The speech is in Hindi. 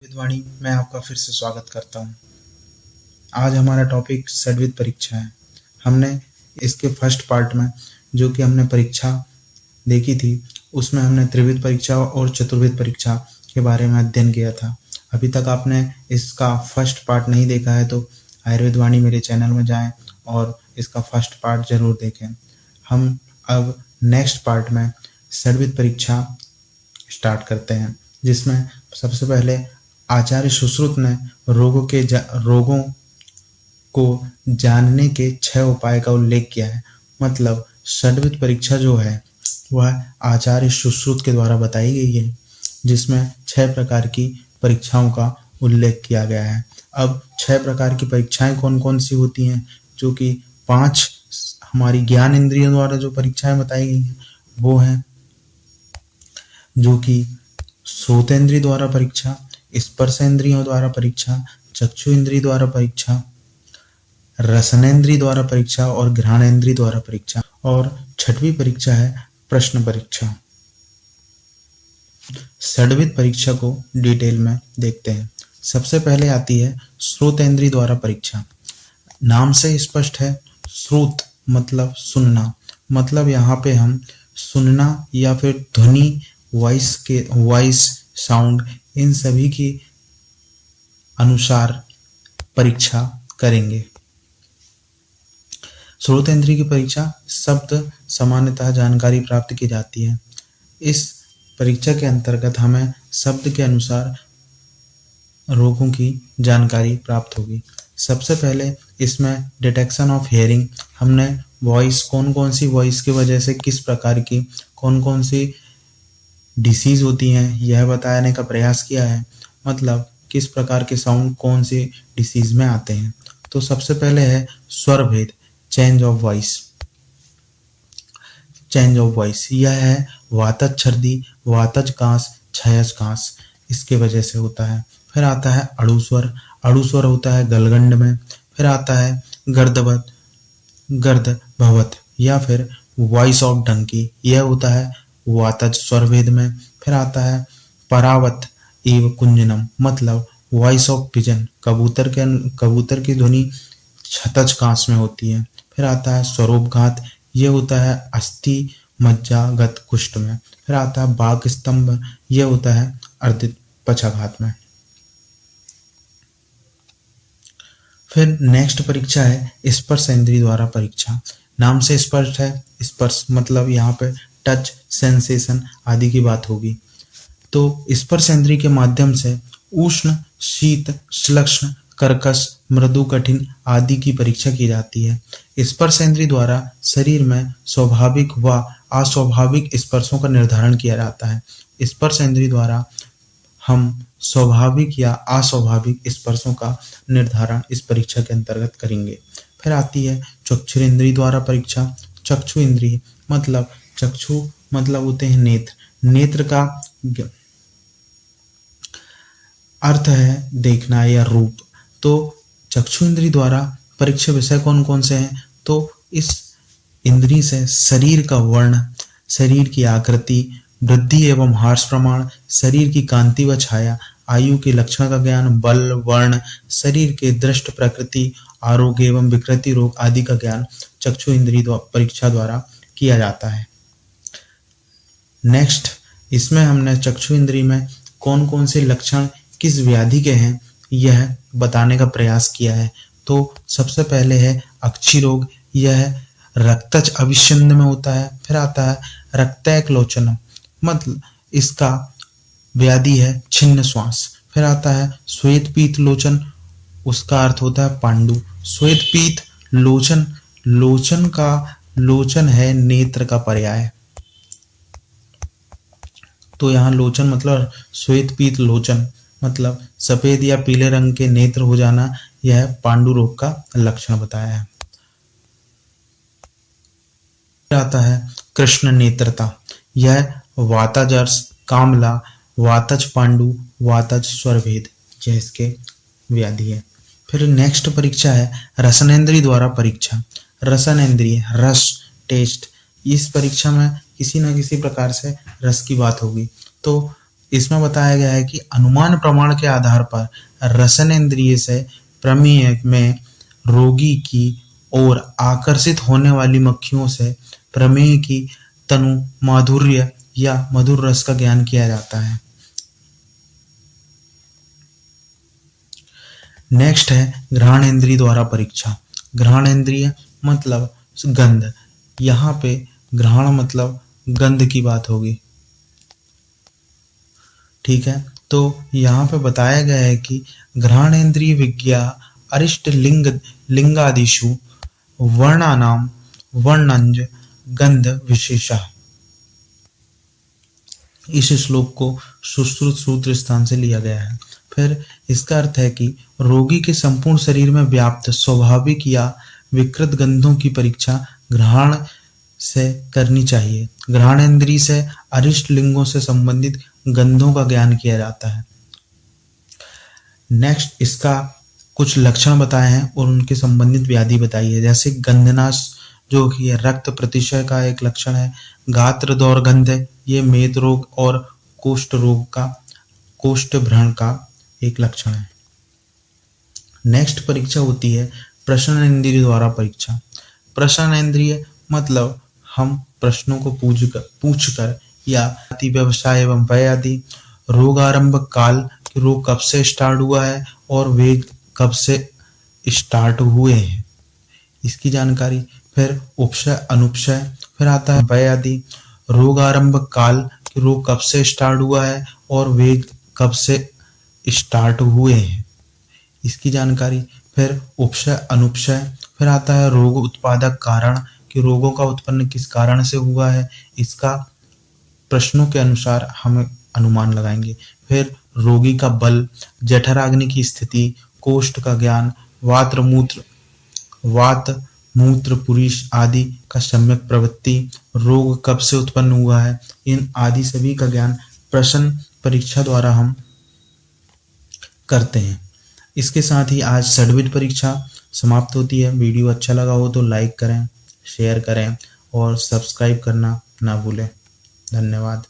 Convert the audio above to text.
विद्वाणी मैं आपका फिर से स्वागत करता हूँ। आज हमारा टॉपिक षड्विध परीक्षा है। हमने इसके फर्स्ट पार्ट में जो कि हमने परीक्षा देखी थी उसमें हमने त्रिविध परीक्षा और चतुर्विध परीक्षा के बारे में अध्ययन किया था। अभी तक आपने इसका फर्स्ट पार्ट नहीं देखा है तो आयुर्वेदवाणी मेरे चैनल में जाएं और इसका फर्स्ट पार्ट जरूर देखें। हम अब नेक्स्ट पार्ट में षड्विध परीक्षा स्टार्ट करते हैं, जिसमें सबसे पहले आचार्य सुश्रुत ने रोगों को जानने के 6 उपाय का उल्लेख किया है। मतलब षड्विध परीक्षा जो है वह आचार्य सुश्रुत के द्वारा बताई गई है, जिसमें 6 प्रकार की परीक्षाओं का उल्लेख किया गया है। अब 6 प्रकार की परीक्षाएं कौन कौन सी होती हैं, जो कि 5 हमारी ज्ञान इंद्रियों द्वारा जो परीक्षाएं बताई गई हैं वो हैं, जो कि श्रोतेंद्रिय द्वारा परीक्षा, स्पर्शेंद्रियों द्वारा परीक्षा, चक्षु इंद्रिय द्वारा परीक्षा, रसनेंद्रिय द्वारा परीक्षा और घ्राणेंद्रिय द्वारा परीक्षा। और 6वीं परीक्षा है प्रश्न परीक्षा। षड्विध परीक्षा को डिटेल में देखते हैं। सबसे पहले आती है श्रोतेंद्रिय द्वारा परीक्षा। नाम से स्पष्ट है, श्रुत मतलब सुनना, मतलब यहाँ पे हम सुनना या फिर ध्वनि, वॉइस साउंड, इन सभी की अनुसार परीक्षा करेंगे। श्रोतेंद्रिय की परीक्षा शब्द सामान्यतः जानकारी प्राप्त की जाती है। इस परीक्षा के अंतर्गत हमें शब्द के अनुसार रोगों की जानकारी प्राप्त होगी। सबसे पहले इसमें डिटेक्शन ऑफ हियरिंग, हमने वॉइस कौन कौन सी वॉइस की वजह से किस प्रकार की कौन कौन सी डिसीज होती हैं यह बताने का प्रयास किया है। मतलब किस प्रकार के साउंड कौन सी डिसीज में आते हैं। तो सबसे पहले है स्वर भेद, चेंज ऑफ वॉइस। यह है वातज छर्दी, वातज कांस, क्षयज कांस, इसके वजह से होता है। फिर आता है अड़ुस्वर होता है गलगंड में। फिर आता है गर्द भवत या फिर वॉइस ऑफ डंकी, यह होता है वातज स्वर भेद में। फिर आता है परावत एव कुंजनम, मतलब वॉइस ऑफ पिजन, कबूतर की ध्वनि क्षतज कांस में होती है। फिर आता है स्वरोपघात, ये होता है अस्थि मज्जागत कुष्ठ में। फिर आता है बाघ स्तंभ, यह होता है अर्धित पक्षाघात में। फिर नेक्स्ट परीक्षा है स्पर्शेंद्रिय द्वारा परीक्षा। नाम से स्पष्ट है, स्पर्श मतलब यहाँ पे टच, सेंसेशन आदि की बात होगी। तो स्पर्शेंद्रिय के माध्यम से उष्ण, शीत, श्लक्ष्ण, कर्कश, मृदु, कठिन आदि की परीक्षा की जाती है। स्पर्शेंद्रिय द्वारा शरीर में स्वाभाविक व अस्वाभाविक स्पर्शों का निर्धारण किया जाता है। स्पर्शेंद्रिय द्वारा हम स्वाभाविक या अस्वाभाविक स्पर्शों का निर्धारण इस परीक्षा के अंतर्गत करेंगे। फिर आती है चक्षुरेंद्रिय द्वारा परीक्षा। चक्षु इंद्रिय मतलब होते हैं नेत्र का अर्थ है देखना या रूप। तो चक्षु इंद्रिय द्वारा परीक्षा विषय कौन कौन से हैं, तो इस इंद्रिय से शरीर का वर्ण, शरीर की आकृति, वृद्धि एवं ह्रास प्रमाण, शरीर की कांति व छाया, आयु के लक्षण का ज्ञान, बल, वर्ण, शरीर के दृष्ट प्रकृति, आरोग्य एवं विकृति रोग आदि का ज्ञान चक्षु इंद्रिय परीक्षा द्वारा किया जाता है। नेक्स्ट इसमें हमने चक्षु इंद्रिय में कौन कौन से लक्षण किस व्याधि के हैं यह बताने का प्रयास किया है। तो सबसे पहले है अक्षी रोग, यह रक्तज अविच्छिन्न में होता है। फिर आता है रक्तैक लोचन, मतलब इसका व्याधि है छिन्न श्वास। फिर आता है श्वेत पीत लोचन, उसका अर्थ होता है पांडु। श्वेत पीत लोचन का लोचन है नेत्र का पर्याय। तो यहाँ लोचन मतलब श्वेत पीत लोचन मतलब सफेद या पीले रंग के नेत्र हो जाना, यह पांडु रोग का लक्षण बताया है। आता है कृष्ण नेत्रता, यह वातजर्स, कामला, वातज पांडु, वातज स्वरभेद, यह इसके व्याधि है। फिर नेक्स्ट परीक्षा है रसनेंद्रिय द्वारा परीक्षा। रसनेंद्रिय रस, टेस्ट, इस परीक्षा में किसी न किसी प्रकार से रस की बात होगी। तो इसमें बताया गया है कि अनुमान प्रमाण के आधार पर रसनेंद्रिय से प्रमेय में रोगी की ओर आकर्षित होने वाली मक्खियों से प्रमेय की तनु माधुर्य या मधुर रस का ज्ञान किया जाता है। नेक्स्ट है घ्राणेंद्रिय द्वारा परीक्षा। घ्राणेंद्रिय मतलब गंध, यहाँ पे घ्राण मतलब गंध की बात होगी, ठीक है। तो यहाँ पे बताया गया है कि घ्राणेन्द्रिय विज्ञा अरिष्ट लिंगादिषु वर्णानाम वर्णंज गंध विशेषा। इस श्लोक को सुश्रुत सूत्र स्थान से लिया गया है। फिर इसका अर्थ है कि रोगी के संपूर्ण शरीर में व्याप्त स्वाभाविक या विकृत गंधों की परीक्षा घ्राण से करनी चाहिए। घ्राणेन्द्रिय से अरिष्ट लिंगों से संबंधित गंधों का ज्ञान किया जाता है। नेक्स्ट इसका कुछ लक्षण बताए हैं और उनके संबंधित व्याधि बताई है। जैसे गंधनाश जो कि रक्त प्रतिशय का एक लक्षण है। गात्र दौर्गंध, ये मेद रोग और कोष्ठ रोग का कोष्ठभ्रण का एक लक्षण है। नेक्स्ट परीक्षा होती है प्रश्नेंद्रिय द्वारा परीक्षा। प्रश्नेंद्रिय मतलब हम प्रश्नों को पूछकर या व्यवसाय एवं व्यय आदि, रोगारंभ काल, रोग कब से स्टार्ट हुआ है और वेग कब से स्टार्ट हुए हैं, इसकी जानकारी। फिर उपशय अनुपशय, फिर आता है व्यय आदि, रोगारंभ काल, रोग कब से स्टार्ट हुआ है और वेग कब से स्टार्ट हुए हैं, इसकी जानकारी। फिर उपशय अनुपशय, फिर आता है रोग उत्पादक कारण, कि रोगों का उत्पन्न किस कारण से हुआ है, इसका प्रश्नों के अनुसार हम अनुमान लगाएंगे। फिर रोगी का बल, जठराग्नि की स्थिति, कोष्ठ का ज्ञान, वात मूत्र पुरुष आदि का सम्यक प्रवृत्ति, रोग कब से उत्पन्न हुआ है, इन आदि सभी का ज्ञान प्रश्न परीक्षा द्वारा हम करते हैं। इसके साथ ही आज सडविट परीक्षा समाप्त होती है। वीडियो अच्छा लगा हो तो लाइक करें, शेयर करें और सब्सक्राइब करना ना भूलें। धन्यवाद।